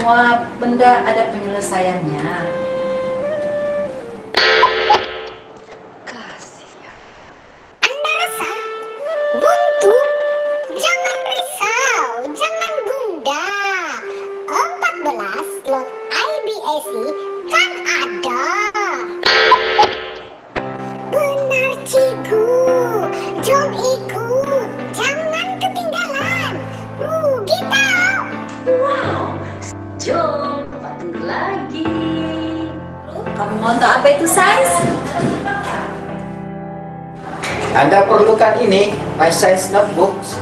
Semua benda ada penyelesaiannya. Kasihan. Anda rasa buntu? Jangan risau, jangan gundah. 14 slot IBSI kan ada. Benar cikgu, jom ikut, jangan ketinggalan. Rugi tau. Wow, jom tunggu lagi. Kamu mau tahu apa itu sains? Anda perlukan ini, My Science Notebooks.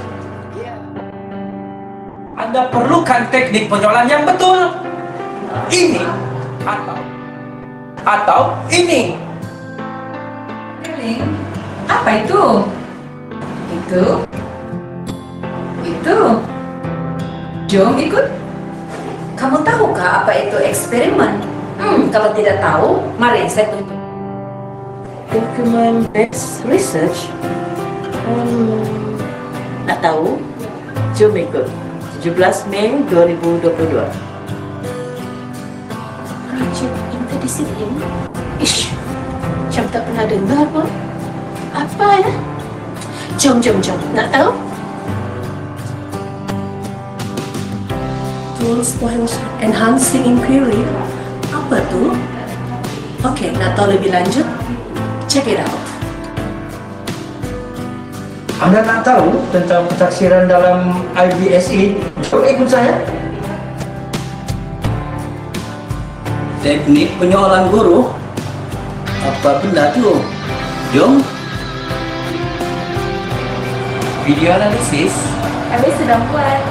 Anda perlukan teknik penjualan yang betul. Ini atau ini. Apa itu? Itu. Jom ikut. Kamu tahukah apa itu eksperimen? Kalau tidak tahu, mari saya tunjuk. Document based research. Nak tahu? Jom ikut. 17 Mei 2022. Project interdisiplin. Ish, macam tak pernah dengar pun. Apa ya? Jom. Nak tahu? Tools for enhancing inquiry. Apa tu? Okey, nak tahu lebih lanjut? Check it out. Anda nak tahu tentang pentaksiran dalam IBSI? Jom ikut saya. Teknik penyoalan guru. Apa benda tu? Jom. Video analisis. Kami sedang buat.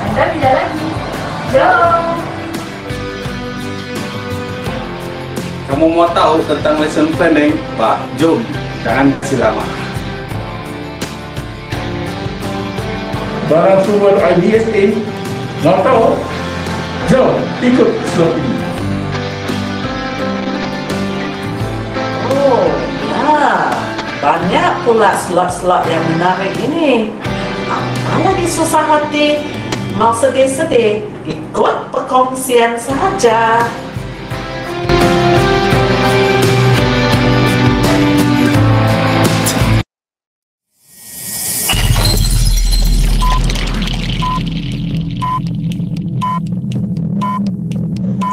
Anda tidak lagi. Jom. Kamu mau tahu tentang lesson planning? Pak, jom. Jangan kasih lama. Barang sumber IBSA, mau tahu? Jom, ikut slot ini. Oh, ya. Banyak pula slot-slot yang menarik ini. Apa lagi susah hati? Mau sedih-sedih? Ikut perkongsian saja.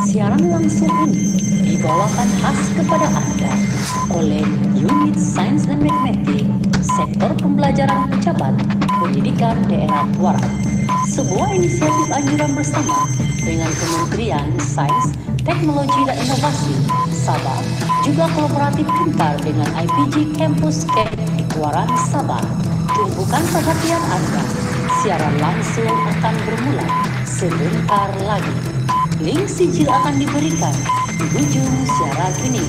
Siaran langsung ini dibawakan khas kepada Anda oleh Unit Sains dan Matematik, Sektor Pembelajaran Pejabat Pendidikan Daerah Tuaran, sebuah inisiatif anjuran bersama dengan Kementerian Sains, Teknologi dan Inovasi Sabah, juga kolaboratif pintar dengan IPG Campus K Tuaran Sabah. Tumpukan perhatian Anda, siaran langsung akan bermula sebentar lagi. Link sijil akan diberikan di ujung siaran ini.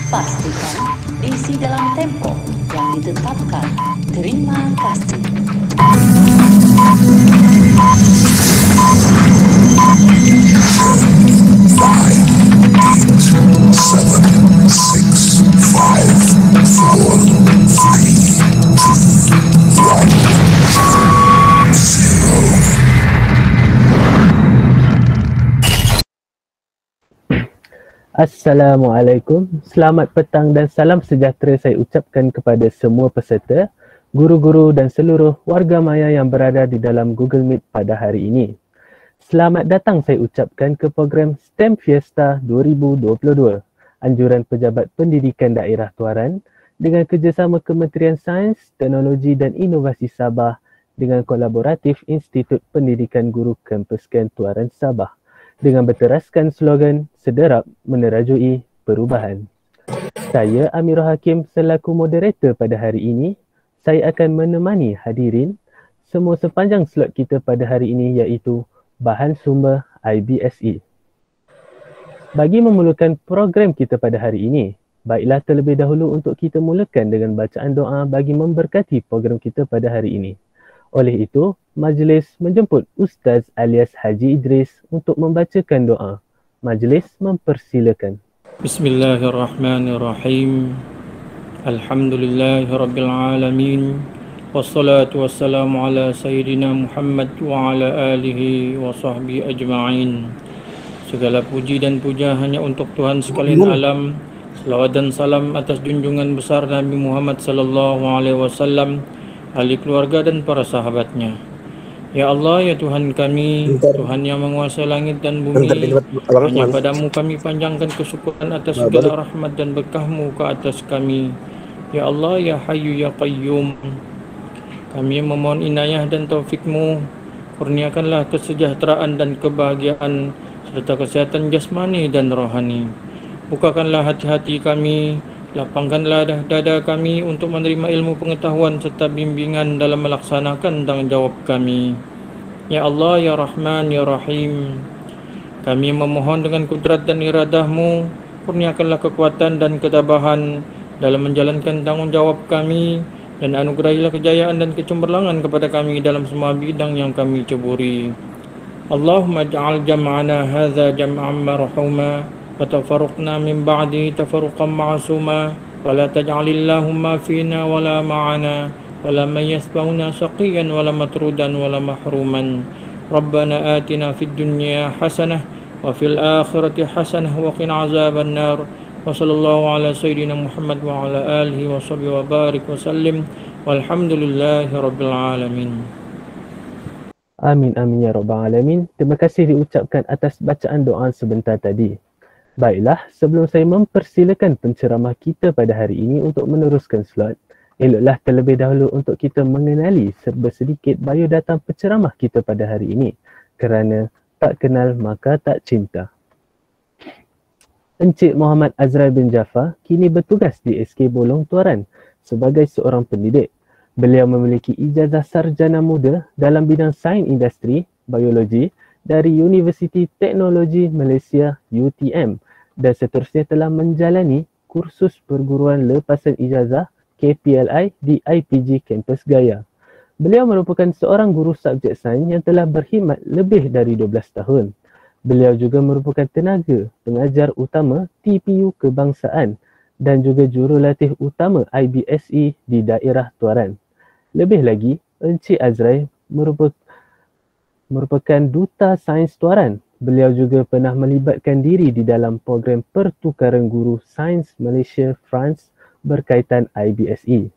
Pastikan diisi dalam tempo yang ditetapkan. Terima kasih. 5, 4, 3, 2, 1. Assalamualaikum, selamat petang dan salam sejahtera saya ucapkan kepada semua peserta, guru-guru dan seluruh warga maya yang berada di dalam Google Meet pada hari ini. Selamat datang saya ucapkan ke program STEM Fiesta 2022, Anjuran Pejabat Pendidikan Daerah Tuaran dengan kerjasama Kementerian Sains, Teknologi dan Inovasi Sabah dengan kolaboratif Institut Pendidikan Guru Kampus Ken Tuaran Sabah dengan berteraskan slogan sederap menerajui perubahan. Saya Amirul Hakim selaku moderator pada hari ini. Saya akan menemani hadirin semua sepanjang slot kita pada hari ini iaitu bahan sumber IBSI. Bagi memulakan program kita pada hari ini, baiklah terlebih dahulu untuk kita mulakan dengan bacaan doa bagi memberkati program kita pada hari ini. Oleh itu, majlis menjemput Ustaz alias Haji Idris untuk membacakan doa. Majlis mempersilakan. Bismillahirrahmanirrahim. Alhamdulillahirabbil alamin. Wassalatu wassalamu ala sayyidina Muhammad wa ala alihi wa sahbihi ajma'in. Segala puji dan puja hanya untuk Tuhan sekalian alam. Selawat dan salam atas junjungan besar Nabi Muhammad sallallahu alaihi wasallam, ahli keluarga dan para sahabatnya. Ya Allah, ya Tuhan kami, Tuhan yang menguasai langit dan bumi, hanya padamu kami panjangkan kesyukuran atas segala rahmat dan berkah-Mu ke atas kami. Ya Allah, ya Hayyu, ya Qayyum, kami memohon inayah dan taufik-Mu, kurniakanlah kesejahteraan dan kebahagiaan serta kesehatan jasmani dan rohani. Bukakanlah hati-hati kami, lapangkanlah dada kami untuk menerima ilmu pengetahuan serta bimbingan dalam melaksanakan tanggung jawab kami. Ya Allah, ya Rahman, ya Rahim, kami memohon dengan kudrat dan iradah-Mu, kurniakanlah kekuatan dan ketabahan dalam menjalankan tanggung jawab kami, dan anugerahilah kejayaan dan kecemerlangan kepada kami dalam semua bidang yang kami ceburi. Allahumma ja'al jam'ana hadza jam'an marhuma wa tafarruqna min ba'di tafarruqan ma'suma wa la taj'alillahumma fina wa la ma'ana wa la man yasbahuna shaqiyan wa la matrudan wa la mahruman. Rabbana atina fid dunya hasanah wa fil akhirati hasanah wa qina azaban nar. Wa sallallahu ala sayyidina Muhammad wa ala alihi wa sahbihi wa barik wa sallim walhamdulillahi rabbil alamin. Amin amin ya rabbal alamin. Terima kasih diucapkan atas bacaan doa sebentar tadi. Baiklah, sebelum saya mempersilakan penceramah kita pada hari ini untuk meneruskan slot, eloklah terlebih dahulu untuk kita mengenali serba sedikit biodata penceramah kita pada hari ini. Kerana tak kenal maka tak cinta. Encik Muhammad Azrail bin Jaafar kini bertugas di SK Bolong Tuaran sebagai seorang pendidik. Beliau memiliki ijazah sarjana muda dalam bidang sains industri, biologi dari Universiti Teknologi Malaysia UTM dan seterusnya telah menjalani kursus perguruan lepasan ijazah KPLI di IPG Kampus Gaya. Beliau merupakan seorang guru subjek sains yang telah berkhidmat lebih dari 12 tahun. Beliau juga merupakan tenaga pengajar utama TPU Kebangsaan dan juga jurulatih utama IBSE di daerah Tuaran. Lebih lagi, Encik Azrail merupakan duta sains Tuaran. Beliau juga pernah melibatkan diri di dalam program pertukaran guru sains Malaysia-France berkaitan IBSE.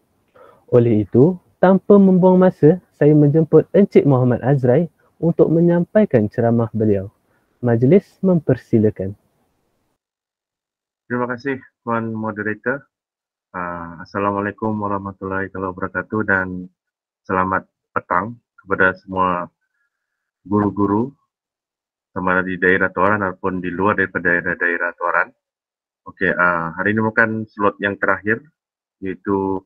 Oleh itu, tanpa membuang masa, saya menjemput Encik Muhammad Azrail untuk menyampaikan ceramah beliau. Majlis mempersilakan. Terima kasih Tuan Moderator. Assalamualaikum warahmatullahi wabarakatuh dan selamat petang kepada semua guru-guru sama ada di daerah Tuaran ataupun di luar daripada daerah Tuaran. Okey, hari ini bukan slot yang terakhir iaitu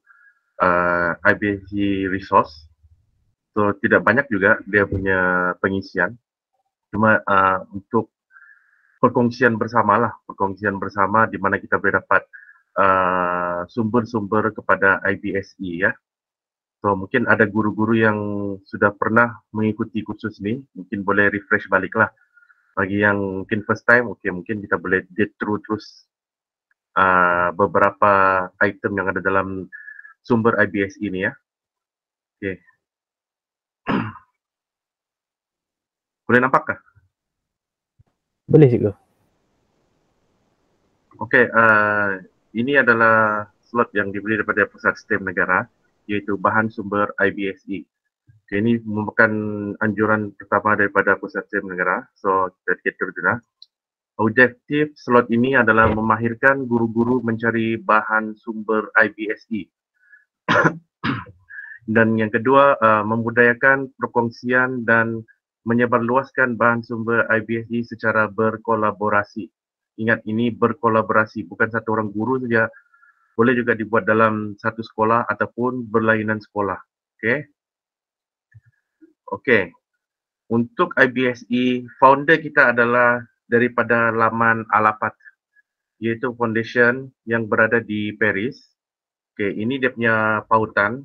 IBSE resource. So tidak banyak juga dia punya pengisian. Cuma untuk perkongsian bersama di mana kita boleh dapat sumber-sumber kepada IBSE ya. So mungkin ada guru-guru yang sudah pernah mengikuti kursus ni, mungkin boleh refresh baliklah. Bagi yang mungkin first time, mungkin kita boleh get through terus beberapa item yang ada dalam sumber IBSE ni ya. Okey. Boleh nampakkah? Boleh cikgu. Okey, ini adalah slot yang diberi daripada Pusat Sistem Negara iaitu bahan sumber IBSE. Okay, ini merupakan anjuran pertama daripada Pusat Sistem Negara. So, kita cater dulu. Objektif slot ini adalah memahirkan guru-guru mencari bahan sumber IBSE. Dan yang kedua, membudayakan perkongsian dan menyebarluaskan bahan sumber IBSE secara berkolaborasi. Ingat, ini berkolaborasi, bukan satu orang guru saja. Boleh juga dibuat dalam satu sekolah ataupun berlainan sekolah. Okey. Okey. Untuk IBSE, founder kita adalah daripada laman Alapat, iaitu foundation yang berada di Paris. Okey, ini dia punya pautan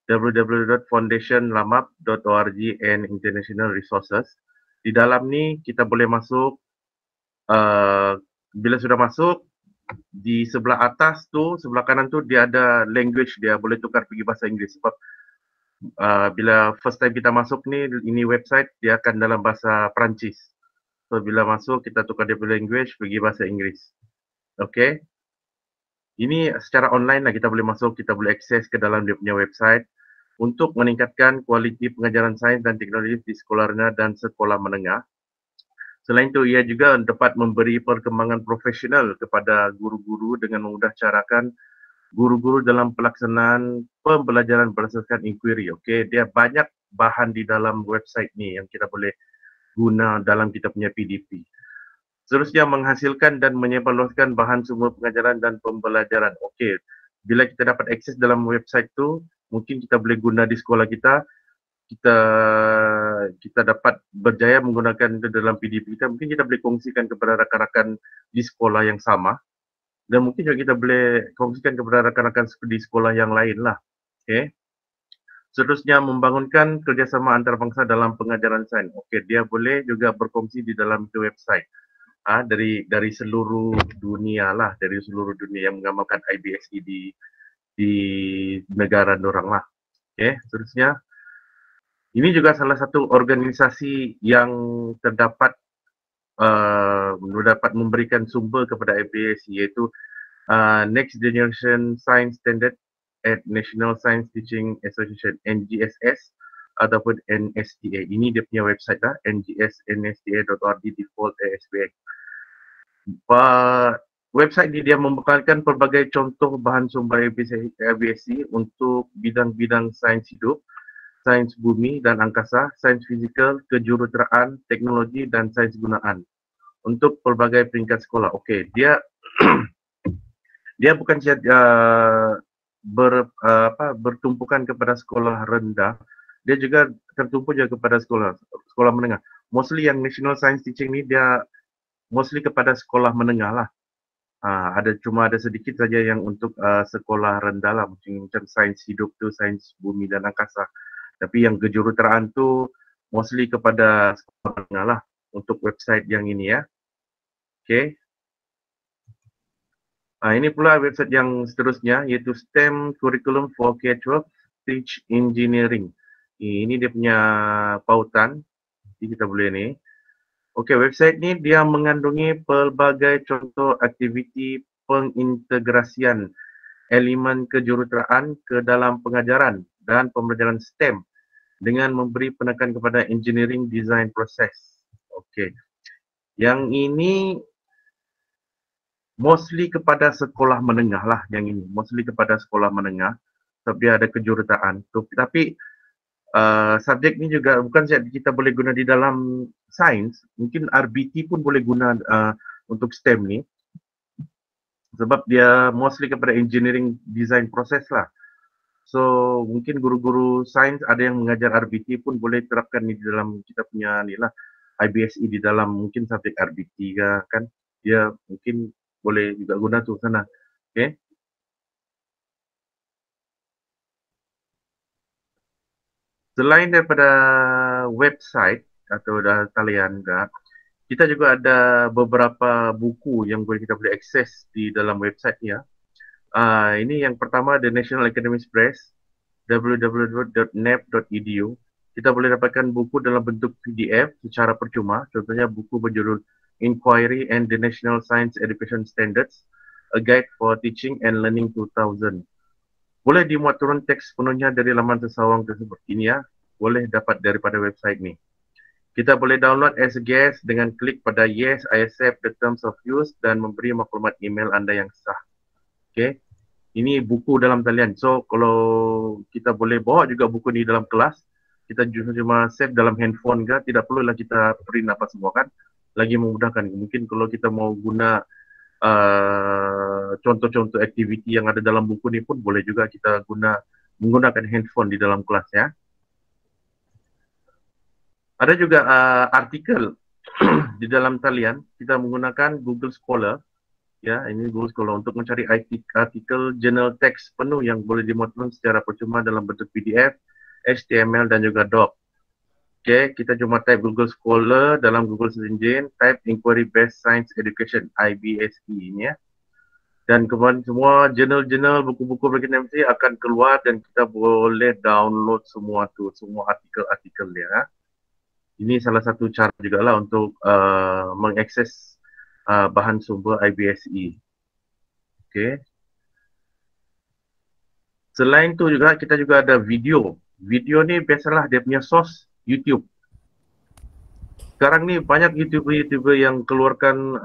www.foundationlamap.org and international resources. Di dalam ni kita boleh masuk. Bila sudah masuk, di sebelah atas tu, sebelah kanan tu dia ada language, dia boleh tukar pergi bahasa Inggeris sebab bila first time kita masuk ni, ini website dia akan dalam bahasa Perancis. So bila masuk kita tukar dia punya language pergi bahasa Inggeris. Okey. Ini secara online lah kita boleh masuk, kita boleh akses ke dalam dia punya website untuk meningkatkan kualiti pengajaran sains dan teknologi di sekolah rendah dan sekolah menengah. Selain itu, ia juga dapat memberi perkembangan profesional kepada guru-guru dengan memudah carakan guru-guru dalam pelaksanaan pembelajaran berdasarkan inquiry. Okey, dia banyak bahan di dalam website ni yang kita boleh guna dalam kita punya PDP. Seterusnya menghasilkan dan menyebarluaskan bahan sumber pengajaran dan pembelajaran. Okey, bila kita dapat akses dalam website tu, mungkin kita boleh guna di sekolah kita. Kita dapat berjaya menggunakan itu dalam PDP kita. Mungkin kita boleh kongsikan kepada rakan-rakan di sekolah yang sama. Dan mungkin juga kita boleh kongsikan kepada rakan-rakan di sekolah yang lain lah. Okey. Seterusnya membangunkan kerjasama antarabangsa dalam pengajaran sains. Okey, dia boleh juga berkongsi di dalam itu website. Dari seluruh dunia lah, dari seluruh dunia yang mengamalkan IBSE di negara dorang lah. Okay, seterusnya ini juga salah satu organisasi yang terdapat dapat memberikan sumber kepada IBSE, iaitu Next Generation Science Standard at National Science Teaching Association, NGSS ataupun NSTA. Ini dia punya website lah, ngsnsta.org default ASPX. Website ini dia membekalkan pelbagai contoh bahan sumber IBSE untuk bidang-bidang sains hidup, sains bumi dan angkasa, sains fizikal, kejuruteraan, teknologi dan sains gunaan untuk pelbagai peringkat sekolah. Okey, dia dia bukan bertumpukan kepada sekolah rendah, dia juga tertumpu juga kepada sekolah menengah. Mostly yang National Science Teaching ni dia mostly kepada sekolah menengah lah. Cuma ada sedikit saja yang untuk sekolah rendah lah, macam sains hidup tu, sains bumi dan angkasa. Tapi yang kejuruteraan tu mostly kepada sekolah menengah lah untuk website yang ini ya. Okay. Ini pula website yang seterusnya, iaitu STEM Curriculum for K-12 Teach Engineering. Ini dia punya pautan. Jadi kita boleh ni. Okey, website ni dia mengandungi pelbagai contoh aktiviti pengintegrasian elemen kejuruteraan ke dalam pengajaran dan pembelajaran STEM dengan memberi penekanan kepada engineering design process. Okey. Yang ini mostly kepada sekolah menengah lah, yang ini mostly kepada sekolah menengah sebab dia ada kejuruteraan. Tapi subjek ni juga bukan saja kita boleh guna di dalam sains, mungkin RBT pun boleh guna untuk STEM ni sebab dia mostly kepada engineering design process lah. So mungkin guru-guru sains ada yang mengajar RBT pun boleh terapkan ni di dalam kita punya ni lah, IBSE di dalam mungkin subjek RBT kan, dia mungkin boleh juga guna tu sana. Okay. Selain daripada website atau talian, kita juga ada beberapa buku yang kita boleh akses di dalam website ya. Ini yang pertama, The National Academic Press, www.nep.edu. Kita boleh dapatkan buku dalam bentuk PDF secara percuma. Contohnya buku berjudul Inquiry and the National Science Education Standards, A Guide for Teaching and Learning 2000. Boleh dimuat turun teks penuhnya dari laman sesawang tersebut. Ini ya, boleh dapat daripada website ni. Kita boleh download as a guest dengan klik pada Yes, I accept the terms of use dan memberi maklumat email anda yang sah. Okay. Ini buku dalam talian. So, kalau kita boleh bawa juga buku ni dalam kelas, kita cuma save dalam handphone ke, tidak perlulah kita print apa semua kan. Lagi memudahkan. Mungkin kalau kita mau guna contoh-contoh aktiviti yang ada dalam buku ni pun boleh juga kita menggunakan handphone di dalam kelas ya. Ada juga artikel di dalam talian, kita menggunakan Google Scholar. Ya, ini Google Scholar untuk mencari artikel jurnal teks penuh yang boleh dimuat secara percuma dalam bentuk PDF, HTML dan juga doc. Okay, kita cuma type Google Scholar dalam Google Search Engine, type Inquiry Based Science Education, IBSE ini ya. Dan kemudian semua jurnal-jurnal, buku-buku berkenaan mesti akan keluar dan kita boleh download semua tu, semua artikel-artikel dia. Ini salah satu cara juga lah untuk mengakses bahan sumber IBSE. Okay. Selain tu juga kita juga ada video. Video ni biasalah dia punya source YouTube. Sekarang ni banyak YouTuber yang keluarkan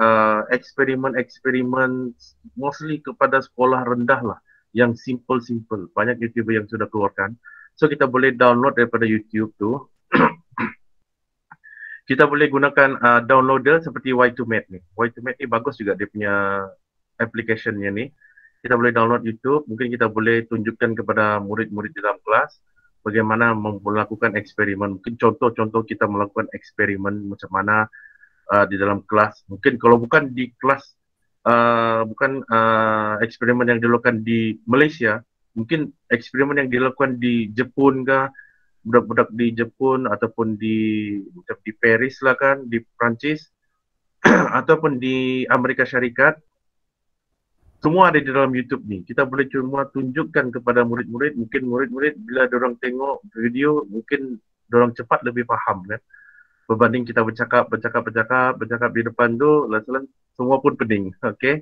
eksperimen-eksperimen mostly kepada sekolah rendah lah, yang simple-simple. Banyak YouTuber yang sudah keluarkan. So kita boleh download daripada YouTube tu. Kita boleh gunakan downloader seperti Y2Med ni. Y2Med ni bagus juga dia punya application-nya ni. Kita boleh download YouTube, mungkin kita boleh tunjukkan kepada murid-murid di dalam kelas bagaimana melakukan eksperimen. Mungkin contoh-contoh kita melakukan eksperimen macam mana di dalam kelas. Mungkin kalau bukan di kelas, bukan eksperimen yang dilakukan di Malaysia, mungkin eksperimen yang dilakukan di Jepun ke, budak-budak di Jepun ataupun di Paris lah kan, di Perancis ataupun di Amerika Syarikat, semua ada di dalam YouTube ni. Kita boleh cuma tunjukkan kepada murid-murid, mungkin murid-murid bila diorang tengok video, mungkin diorang cepat lebih faham kan, berbanding kita bercakap di depan tu, lalu semua pun pening. Okay,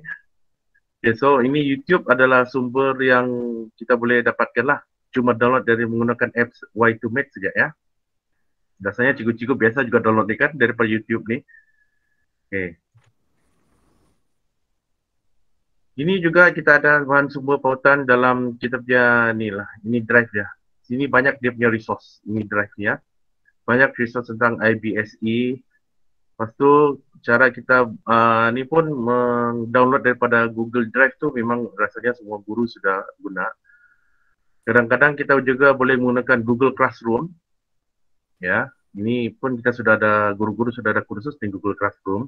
so ini YouTube adalah sumber yang kita boleh dapatkan lah. Cuma download dari menggunakan apps Y2Med saja ya. Biasanya cikgu-cikgu biasa juga download ni kan daripada YouTube ni. Okay. Ini juga kita ada bahan sumber pautan dalam kita punya ni lah. Ini drive ya. Sini banyak dia punya resource. Ini drive ya. Banyak resource tentang IBSE. Lepas tu cara kita ni pun download daripada Google Drive tu memang rasanya semua guru sudah guna. Kadang-kadang kita juga boleh menggunakan Google Classroom. Ya, ini pun kita sudah ada, guru-guru sudah ada kursus di Google Classroom.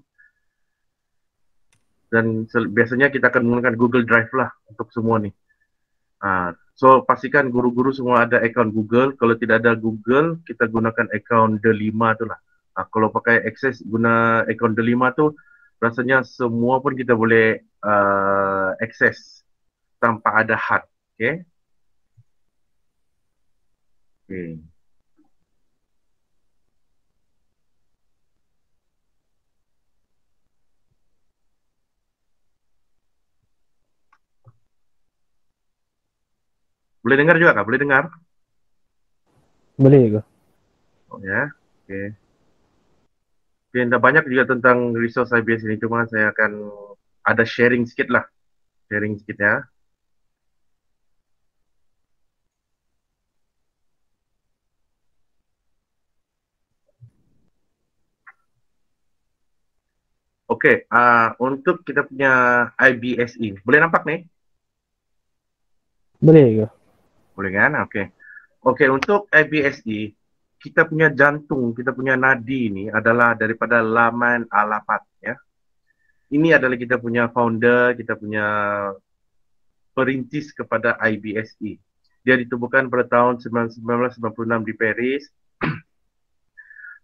Dan biasanya kita akan menggunakan Google Drive lah untuk semua ni. So pastikan guru-guru semua ada akaun Google. Kalau tidak ada Google, kita gunakan akaun D5 tu lah. Kalau pakai akses guna akaun D5 tu, rasanya semua pun kita boleh akses tanpa ada had. Okay. Okay. Boleh dengar juga kah? Boleh dengar? Boleh ke? Oh ya, okay. Okay, banyak juga tentang resource IBS ini, cuma saya akan ada sharing sikit lah. Sharing sikit ya. Okey, untuk kita punya IBSE, boleh nampak ni? Boleh ke? Boleh kan? Okey. Okey, untuk IBSE, kita punya jantung, kita punya nadi ni adalah daripada laman Alapat ya. Ini adalah kita punya founder, kita punya perintis kepada IBSE. Dia ditubuhkan pada tahun 1996 di Paris.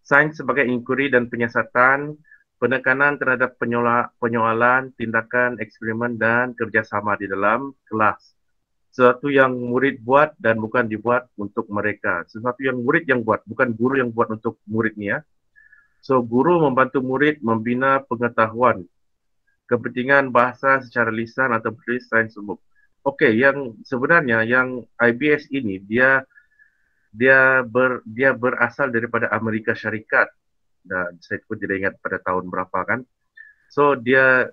Sains sebagai inquiry dan penyiasatan, penekanan terhadap penyoalan, tindakan, eksperimen dan kerjasama di dalam kelas. Sesuatu yang murid buat dan bukan dibuat untuk mereka. Sesuatu yang murid yang buat, bukan guru yang buat untuk muridnya. So, guru membantu murid membina pengetahuan, kepentingan bahasa secara lisan atau tulis sains umum. Okey, yang sebenarnya yang IBS ini dia berasal daripada Amerika Syarikat. Dan saya pun tidak ingat pada tahun berapa kan. So dia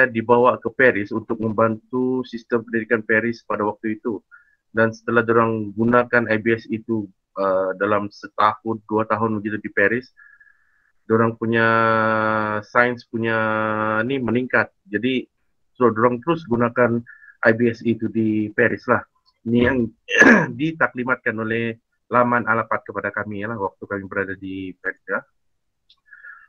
dibawa ke Paris untuk membantu sistem pendidikan Paris pada waktu itu. Dan setelah diorang gunakan IBS itu dalam setahun, 2 tahun begitu di Paris, diorang punya sains punya ni meningkat. Jadi so diorang terus gunakan IBS itu di Paris lah. Ini yang ditaklimatkan oleh laman Alapat kepada kami ya lah, waktu kami berada di Paris ya.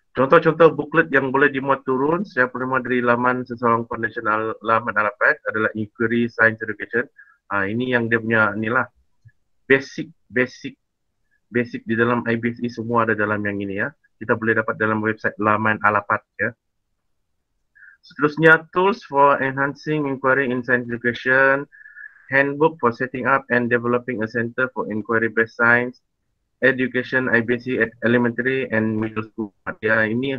Contoh-contoh buklet yang boleh dimuat turun saya penerima dari laman seseorang foundational laman Alapat adalah Inquiry Science Education. Ini yang dia punya inilah basic di dalam IBSE semua ada dalam yang ini ya. Kita boleh dapat dalam website laman Alapat ya. Seterusnya, tools for enhancing inquiry in science education, handbook for setting up and developing a center for inquiry based science, Education IBC at Elementary and Middle School. Dia ini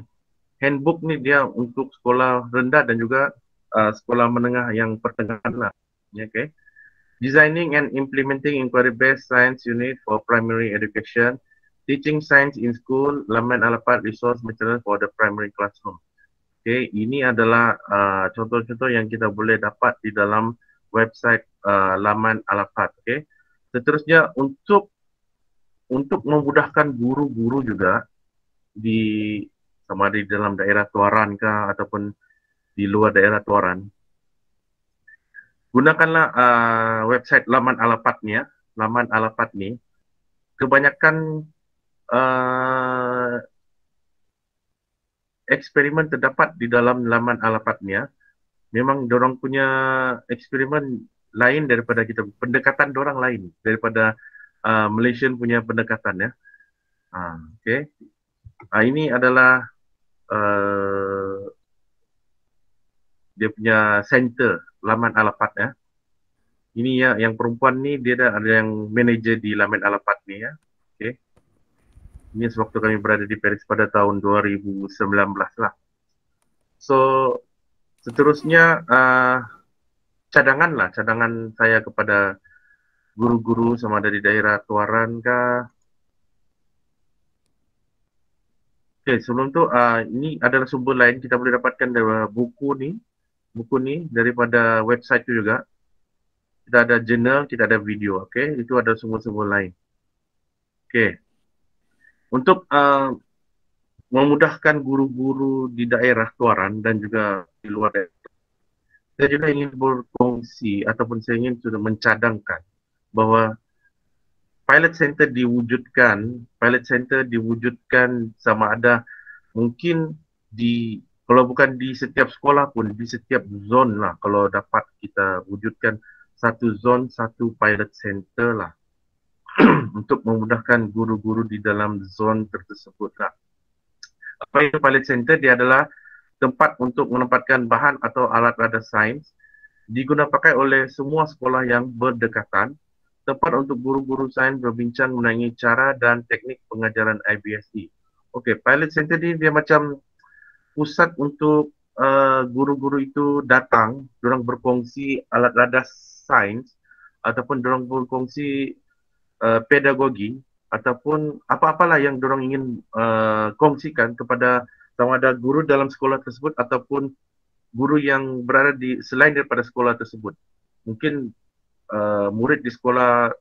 handbook ni dia untuk sekolah rendah dan juga sekolah menengah yang pertengahan lah. Okay. Designing and implementing inquiry-based science unit for primary education. Teaching science in school, laman alapat resource material for the primary classroom. Okay, ini adalah contoh-contoh yang kita boleh dapat di dalam website laman alapat. Okay. Seterusnya untuk memudahkan guru-guru juga di sama di dalam daerah Tuaran kah ataupun di luar daerah Tuaran, gunakanlah website laman alapatnya. Laman alapat ni kebanyakan eksperimen terdapat di dalam laman alapatnya. Memang dorang punya eksperimen lain daripada kita, pendekatan dorang lain daripada Malaysian punya pendekatan ya. Okay. Ini adalah dia punya center laman alapat ya. Ini yang perempuan ni dia ada yang manager di laman alapat ni ya. Okay. Ini sewaktu kami berada di Paris pada tahun 2019 lah. So seterusnya cadangan saya kepada guru-guru sama dari daerah Tuaran kah. Okay, sebelum tu ini adalah sumber lain kita boleh dapatkan dari buku ni daripada website tu juga. Kita ada jurnal, kita ada video, okay? Itu ada sumber-sumber lain. Okay. Untuk memudahkan guru-guru di daerah Tuaran dan juga di luar daerah, saya juga ingin berkongsi ataupun saya ingin sudah mencadangkan bahawa pilot center diwujudkan sama ada mungkin di, kalau bukan di setiap sekolah pun di setiap zon lah, kalau dapat kita wujudkan satu zon, satu pilot center lah untuk memudahkan guru-guru di dalam zon tersebut lah. Apa itu pilot center? Dia adalah tempat untuk menempatkan bahan atau alat radar sains digunakan pakai oleh semua sekolah yang berdekatan, tempat untuk guru-guru sains berbincang mengenai cara dan teknik pengajaran IBSE. Okey, pilot center ni dia macam pusat untuk guru-guru itu datang, diorang berkongsi alat radar sains ataupun diorang berkongsi pedagogi ataupun apa-apalah yang diorang ingin kongsikan kepada sama ada guru dalam sekolah tersebut ataupun guru yang berada di selain daripada sekolah tersebut. Mungkin murid di sekolah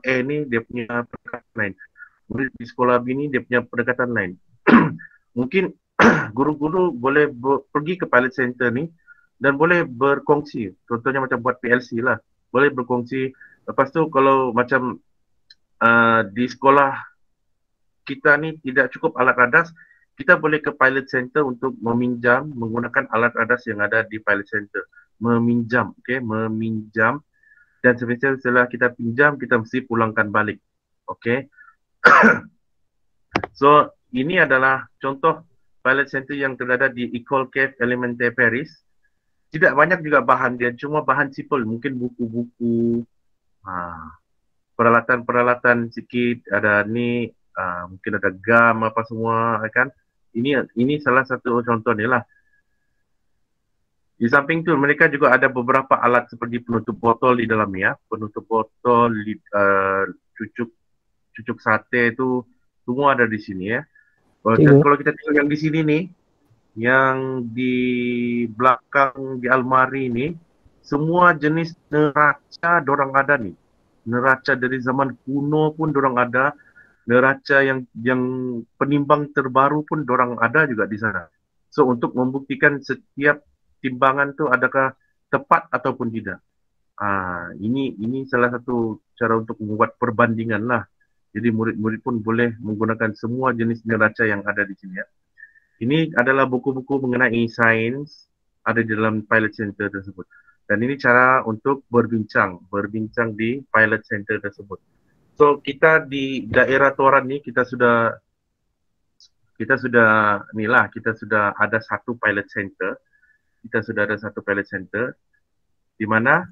A ni dia punya pendekatan lain. Murid di sekolah B ni dia punya pendekatan lain. Mungkin guru-guru boleh pergi ke pilot center ni dan boleh berkongsi. Contohnya macam buat PLC lah. Boleh berkongsi. Lepas tu kalau macam di sekolah kita ni tidak cukup alat radar, kita boleh ke pilot center untuk meminjam menggunakan alat radar yang ada di pilot center. Meminjam, okey, meminjam, dan setelah kita pinjam kita mesti pulangkan balik. Okey. So, ini adalah contoh pilot center yang terdapat di École Cave Élémentaire Paris. Tidak banyak juga bahan dia, cuma bahan simple, mungkin buku-buku, peralatan-peralatan sikit, ada ni, mungkin ada gam apa semua kan. Ini salah satu contoh ni lah. Di samping tu mereka juga ada beberapa alat seperti penutup botol di dalamnya, penutup botol, cucuk sate tu semua ada di sini ya. Dan kalau kita tengok yang di sini nih, yang di belakang di almari ni, semua jenis neraca dorang ada nih. Neraca dari zaman kuno pun dorang ada. Neraca yang penimbang terbaru pun dorang ada juga di sana. So untuk membuktikan setiap timbangan tu adakah tepat ataupun tidak. Ini salah satu cara untuk membuat perbandingan lah. Jadi murid-murid pun boleh menggunakan semua jenis neraca yang ada di sini ya. Ini adalah buku-buku mengenai sains ada di dalam pilot center tersebut. Dan ini cara untuk berbincang di pilot center tersebut. So kita di daerah Tuaran ni kita sudah ada satu pilot center. Kita sudah ada satu pilot center di mana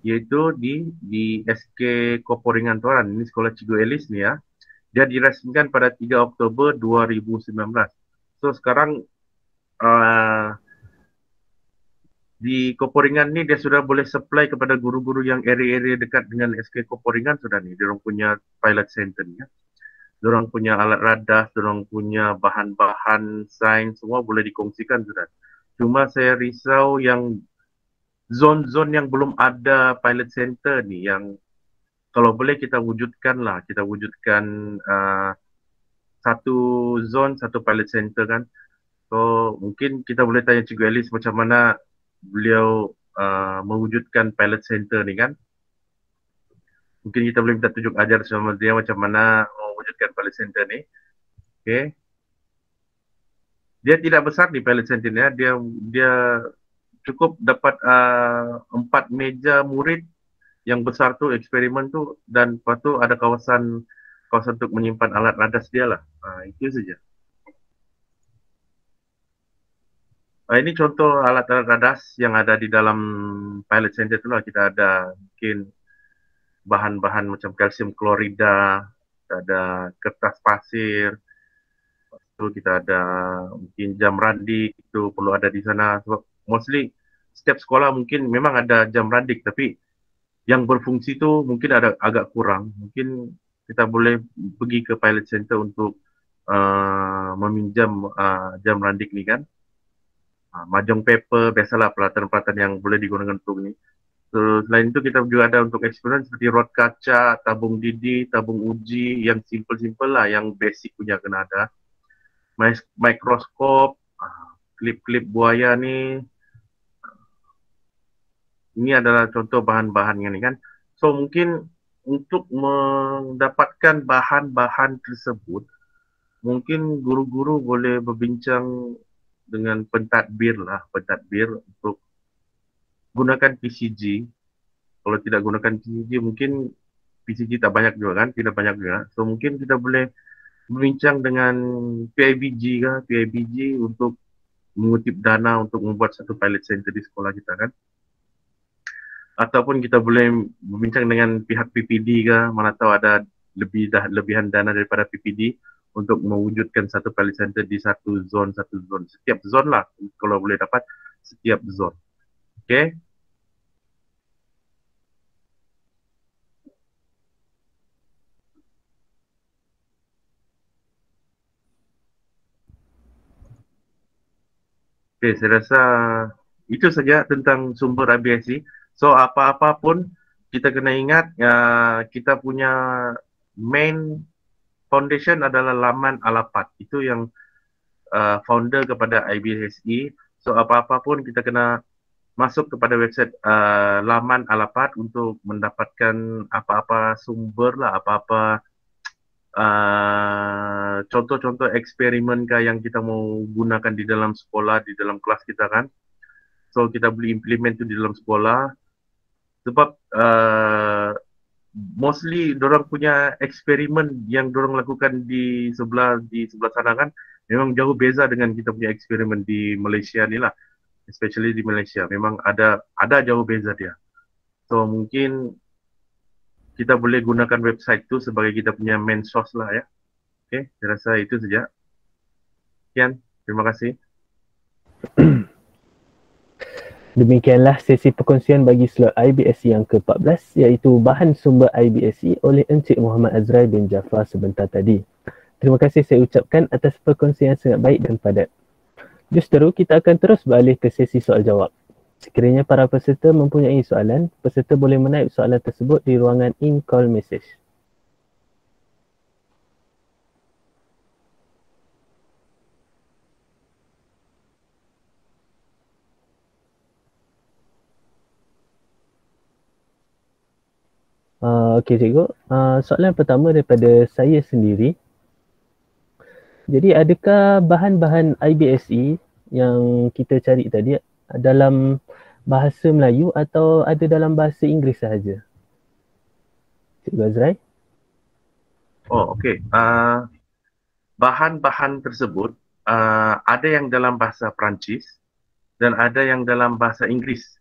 yaitu di SK Koporingan Toran. Ini sekolah Cikgu Elis ni ya. Dia dirasmikan pada 3 Oktober 2019. So sekarang di Koporingan ni dia sudah boleh supply kepada guru-guru yang area-area dekat dengan SK Koporingan sudah ni. Dia orang punya pilot center ni ya. Dia orang punya alat radar, dia orang punya bahan-bahan sains semua boleh dikongsikan sudah. Cuma saya risau yang zon-zon yang belum ada pilot center ni, yang kalau boleh kita wujudkan lah, kita wujudkan satu zon, satu pilot center kan. So mungkin kita boleh tanya Cikgu Elis macam mana beliau mewujudkan pilot center ni kan. Mungkin kita boleh minta tunjuk ajar sama dia macam mana mewujudkan pilot center ni. Okay. Dia tidak besar di pilot center ni, dia cukup dapat 4 meja murid yang besar tu, eksperimen tu, dan lepas tu ada kawasan untuk menyimpan alat radas dia lah. Itu saja. Ini contoh alat-alat radas yang ada di dalam pilot center tu lah. Kita ada mungkin bahan-bahan macam kalsium klorida, kita ada kertas pasir, tu kita ada mungkin jam randik, itu perlu ada di sana. Sebab mostly setiap sekolah mungkin memang ada jam randik, tapi yang berfungsi tu mungkin ada agak kurang. Mungkin kita boleh pergi ke pilot center untuk meminjam jam randik ni kan. Mahjong paper, biasalah peralatan-peralatan yang boleh digunakan untuk ni. So, selain itu kita juga ada untuk eksperimen seperti rod kaca, tabung didi, tabung uji yang simple-simple lah, yang basic punya kena ada. Mikroskop, klip-klip buaya ni. Ini adalah contoh bahan-bahan yang ni kan. So mungkin untuk mendapatkan bahan-bahan tersebut, mungkin guru-guru boleh berbincang dengan pentadbir lah, pentadbir untuk gunakan PCG. Kalau tidak gunakan PCG, mungkin PCG tak banyak juga kan, tidak banyak juga. So mungkin kita boleh berbincang dengan PIBG kah, PIBG untuk mengutip dana untuk membuat satu pilot center di sekolah kita kan. Ataupun kita boleh berbincang dengan pihak PPD kah, mana tahu ada lebihan dana daripada PPD untuk mewujudkan satu pilot center di satu zon. Setiap zon lah, kalau boleh dapat setiap zon. Okay. Okay, saya rasa itu saja tentang sumber IBSC. So apa-apa pun kita kena ingat kita punya main foundation adalah laman Alapat. Itu yang founder kepada IBSI. So apa-apa pun kita kena masuk kepada website laman Alapat untuk mendapatkan apa-apa sumber lah, apa-apa contoh-contoh eksperimen kah yang kita mau gunakan di dalam sekolah, di dalam kelas kita kan. So kita boleh implement itu di dalam sekolah. Sebab mostly dorang punya eksperimen yang dorang lakukan di sebelah sana kan memang jauh beza dengan kita punya eksperimen di Malaysia ni lah, especially di Malaysia memang ada jauh beza dia. So mungkin kita boleh gunakan website tu sebagai kita punya main source lah ya. Okay, saya rasa itu saja. Sekian, terima kasih. Demikianlah sesi perkongsian bagi slot IBSC yang ke-14 iaitu bahan sumber IBSC oleh Encik Muhammad Azrai bin Jaafar sebentar tadi. Terima kasih saya ucapkan atas perkongsian yang sangat baik dan padat. Justeru, kita akan terus beralih ke sesi soal jawab. Sekiranya para peserta mempunyai soalan, peserta boleh menaip soalan tersebut di ruangan in-call message. Okey cikgu, soalan pertama daripada saya sendiri. Jadi adakah bahan-bahan IBSE yang kita cari tadi dalam bahasa Melayu atau ada dalam bahasa Inggeris sahaja? Cikgu Azrai? Oh okey, bahan-bahan tersebut ada yang dalam bahasa Perancis dan ada yang dalam bahasa Inggeris.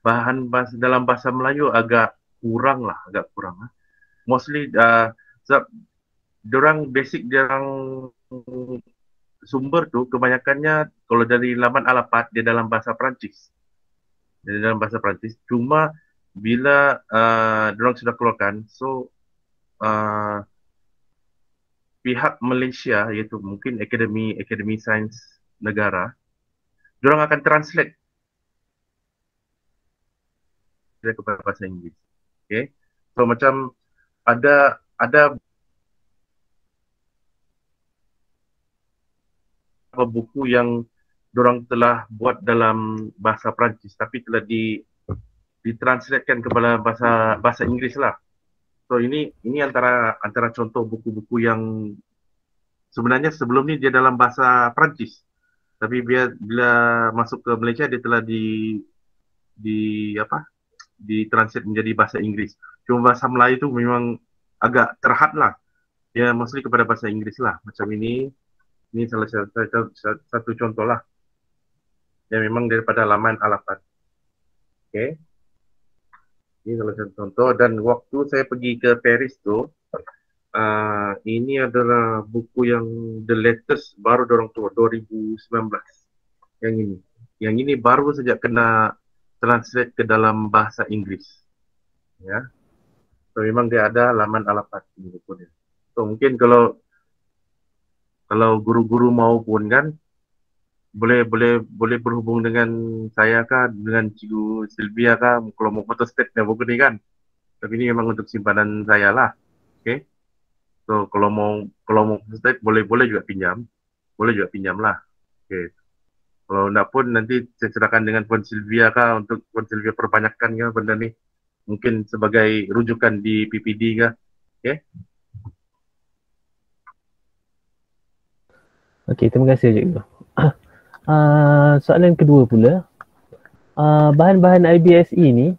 bahan bahasa dalam bahasa Melayu agak kurang lah, Mostly sebab diorang basic diorang sumber tu kebanyakannya kalau dari laman Alapat dia dalam bahasa Perancis. Cuma bila diorang sudah keluarkan, so pihak Malaysia iaitu mungkin Akademi Sains Negara, diorang akan translate kepada bahasa Inggeris. Okay. So macam ada beberapa buku yang diorang telah buat dalam bahasa Perancis tapi telah ditranslatekan kepada bahasa Inggeris lah. So ini antara contoh buku-buku yang sebenarnya sebelum ni dia dalam bahasa Perancis. Tapi bila masuk ke Malaysia dia telah ditranslate menjadi bahasa Inggeris. Cuma bahasa Melayu tu memang agak terhad lah. Dia mostly kepada bahasa Inggeris lah. Macam ini salah satu contoh lah. Yang memang daripada laman Alapat. Okay. Ini salah satu contoh. Dan waktu saya pergi ke Paris tu, ini adalah buku yang the latest, baru dorang tua, 2019. Yang ini baru saja kena translate ke dalam bahasa Inggeris. Ya. So memang dia ada laman Alapat ini buku dia. So mungkin kalau guru-guru mau pun kan boleh berhubung dengan saya kah, dengan Cikgu Sylvia kah, kalau mau photostat buku ni kan. Tapi ini memang untuk simpanan saya lah. Okay. So kalau mau photostat boleh juga pinjam. Boleh juga pinjam lah. Okay. Kalau nak pun nanti saya serahkan dengan Puan Sylvia kah, untuk Puan Sylvia perbanyakkan kah benda ni. Mungkin sebagai rujukan di PPD kah. Okay. Okey, terima kasih Cikgu. Soalan kedua pula, bahan-bahan IBSE ni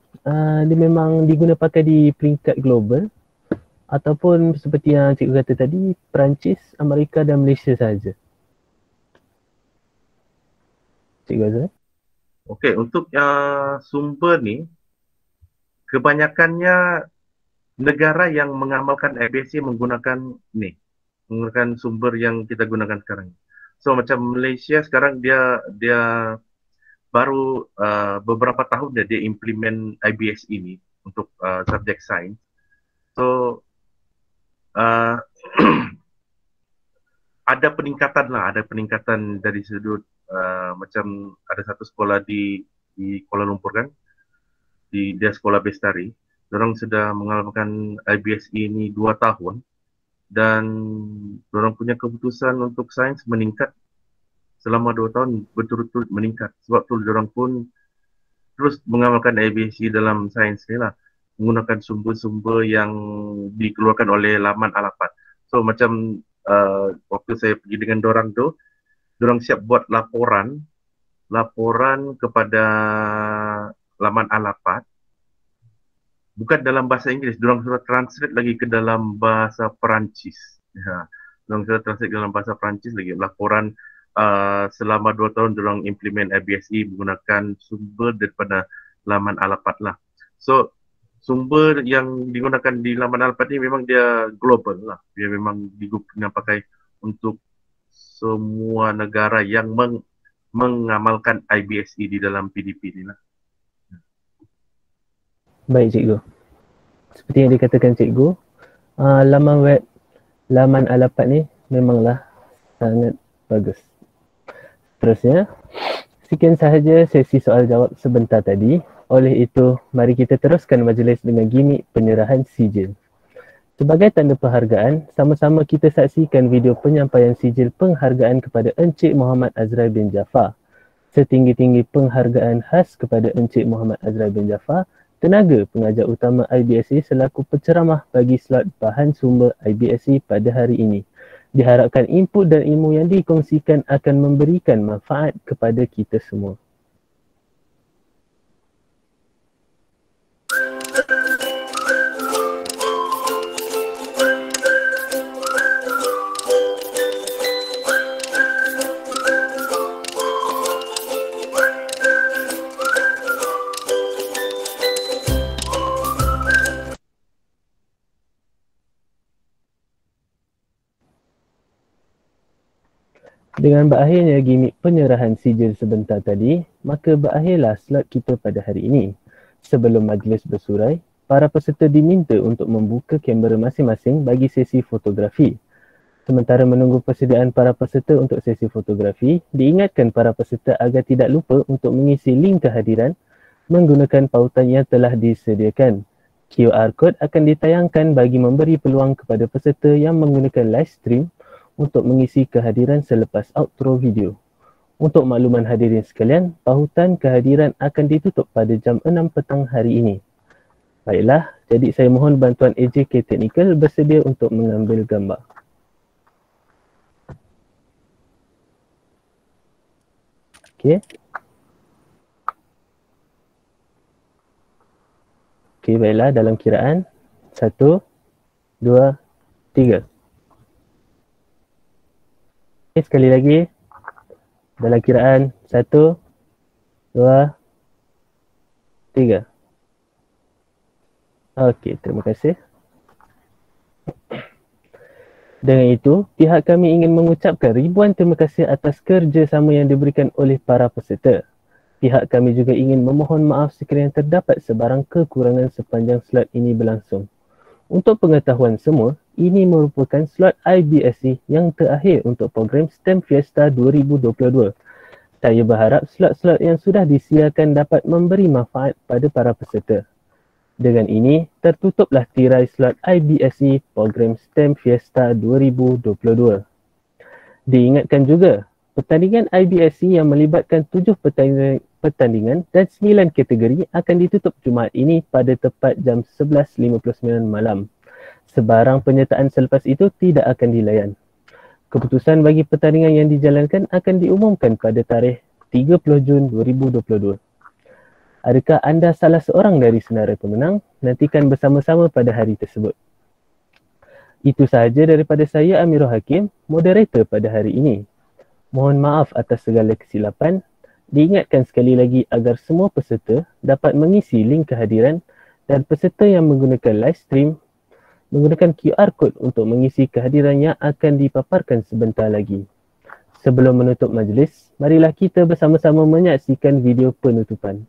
dia memang diguna pakai di peringkat global ataupun seperti yang Cikgu kata tadi, Perancis, Amerika dan Malaysia sahaja? Cikgu Azhar? Okey, untuk sumber ni, kebanyakannya negara yang mengamalkan IBSE menggunakan sumber yang kita gunakan sekarang. So macam Malaysia sekarang dia baru beberapa tahun dia implement IBSE ini untuk subjek sains. So ada peningkatan dari sudut macam ada satu sekolah di Kuala Lumpur kan, dia sekolah Bestari. Diorang sudah mengamalkan IBSE ini 2 tahun dan diorang punya keputusan untuk sains meningkat selama 2 tahun, berturut-turut meningkat. Sebab tu diorang pun terus mengamalkan IBSE dalam sains ni lah, menggunakan sumber-sumber yang dikeluarkan oleh laman Alapat. So macam waktu saya pergi dengan diorang tu, diorang siap buat laporan kepada laman Alapat, bukan dalam bahasa Inggeris, diorang sudah translate lagi ke dalam bahasa Perancis. Ya, diorang sudah translate ke dalam bahasa Perancis lagi. Laporan selama 2 tahun diorang implement IBSE menggunakan sumber daripada laman Alapat lah. So sumber yang digunakan di laman Alapat ni memang dia global lah. Dia memang digunakan pakai untuk semua negara yang mengamalkan IBSE di dalam PDP ni lah. Baik Cikgu. Seperti yang dikatakan Cikgu, laman web laman Alapat ni memanglah sangat bagus. Terusnya, sekian sahaja sesi soal jawab sebentar tadi. Oleh itu, mari kita teruskan majlis dengan gimik penyerahan sijil. Sebagai tanda penghargaan, sama-sama kita saksikan video penyampaian sijil penghargaan kepada Encik Muhammad Azrai bin Jaafar. Setinggi-tinggi penghargaan khas kepada Encik Muhammad Azrai bin Jaafar, tenaga pengajar utama IBSE selaku penceramah bagi slot bahan sumber IBSE pada hari ini. Diharapkan input dan ilmu yang dikongsikan akan memberikan manfaat kepada kita semua. Dengan berakhirnya gimik penyerahan sijil sebentar tadi, maka berakhirlah slot kita pada hari ini. Sebelum majlis bersurai, para peserta diminta untuk membuka kamera masing-masing bagi sesi fotografi. Sementara menunggu persediaan para peserta untuk sesi fotografi, diingatkan para peserta agar tidak lupa untuk mengisi link kehadiran menggunakan pautan yang telah disediakan. QR code akan ditayangkan bagi memberi peluang kepada peserta yang menggunakan live stream untuk mengisi kehadiran selepas outro video. Untuk makluman hadirin sekalian, pautan kehadiran akan ditutup pada jam 6 petang hari ini. Baiklah, jadi saya mohon bantuan AJK Technical bersedia untuk mengambil gambar. Okey. Okey, baiklah, dalam kiraan 1, 2, 3. Okay, sekali lagi. Dalam kiraan 1, 2, 3. Okey, terima kasih. Dengan itu, pihak kami ingin mengucapkan ribuan terima kasih atas kerjasama yang diberikan oleh para peserta. Pihak kami juga ingin memohon maaf sekiranya terdapat sebarang kekurangan sepanjang slot ini berlangsung. Untuk pengetahuan semua, ini merupakan slot IBSC yang terakhir untuk program STEM Fiesta 2022. Saya berharap slot-slot yang sudah disiarkan dapat memberi manfaat pada para peserta. Dengan ini, tertutuplah tirai slot IBSC program STEM Fiesta 2022. Diingatkan juga, pertandingan IBSC yang melibatkan 7 pertandingan dan 9 kategori akan ditutup Jumaat ini pada tepat jam 11.59 malam. Sebarang penyertaan selepas itu tidak akan dilayan. Keputusan bagi pertandingan yang dijalankan akan diumumkan pada tarikh 30 Jun 2022. Adakah anda salah seorang dari senara pemenang? Nantikan bersama-sama pada hari tersebut. Itu sahaja daripada saya, Amirul Hakim, moderator pada hari ini. Mohon maaf atas segala kesilapan. Diingatkan sekali lagi agar semua peserta dapat mengisi link kehadiran dan peserta yang menggunakan live stream menggunakan QR code untuk mengisi kehadiran yang akan dipaparkan sebentar lagi. Sebelum menutup majlis, marilah kita bersama-sama menyaksikan video penutupan.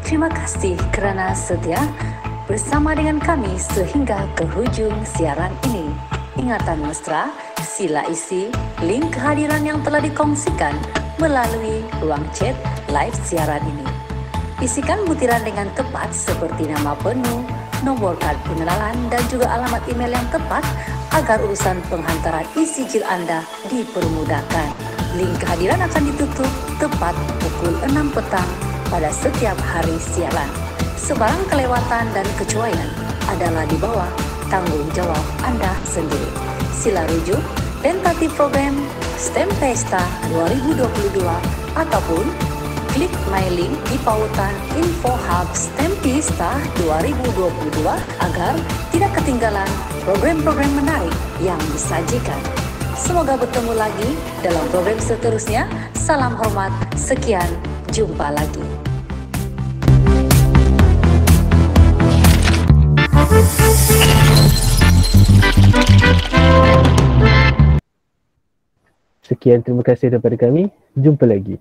Terima kasih kerana setia bersama dengan kami sehingga ke hujung siaran ini. Ingatan mesra, sila isi link kehadiran yang telah dikongsikan melalui ruang chat live siaran ini. Isikan butiran dengan tepat seperti nama penuh, nomor kad pengenalan dan juga alamat email yang tepat agar urusan penghantaran e-sijil anda dipermudahkan. Link kehadiran akan ditutup tepat pukul 6 petang pada setiap hari siaran. Sebarang kelewatan dan kecuaian adalah di bawah tanggung jawab anda sendiri. Sila rujuk tentatif program STEM Fiesta 2022 ataupun klik my link di pautan Info Hub STEM Fiesta 2022 agar tidak ketinggalan program-program menarik yang disajikan. Semoga bertemu lagi dalam program seterusnya. Salam hormat, sekian, jumpa lagi. Sekian, terima kasih daripada kami. Jumpa lagi.